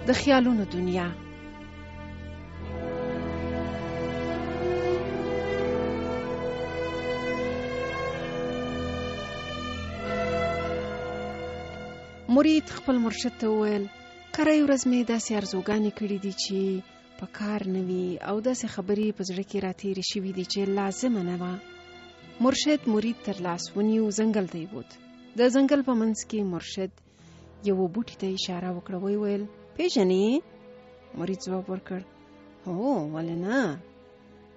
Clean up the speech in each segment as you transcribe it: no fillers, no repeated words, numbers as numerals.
د خیالونو دنیا. مرید خپل مرشد ته وویل کرای ورځ مې داسې ارزوګانې کړي دي چې په کار نه وي او داسې خبرې په زړه کې راتېرې شوي دي چې لازمه نه وه. مرشد مرید تر لاس ونیو، ځنګل ته یې بوت. د ځنګل په منځ کې مرشد یو بوټي ته اشاره وکړه، ویې ویل پیژنې؟ مرید ځواب ورکړ هو ولې نه،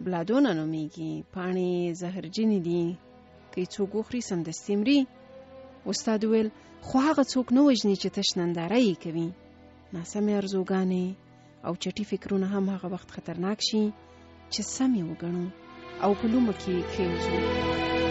بلادونه نومیږي، پاڼې زهرجنې دي، که یې څوک وخوري سمدستي مري. استاد ویل خو هغه څوک نه وژني چې تش ننداره یې کوي. ناسمې ارزوګانې او چټي فکرونه هم هغه وخت خطرناک شي چې سم یې وګڼو او په لومه کې کېوځو.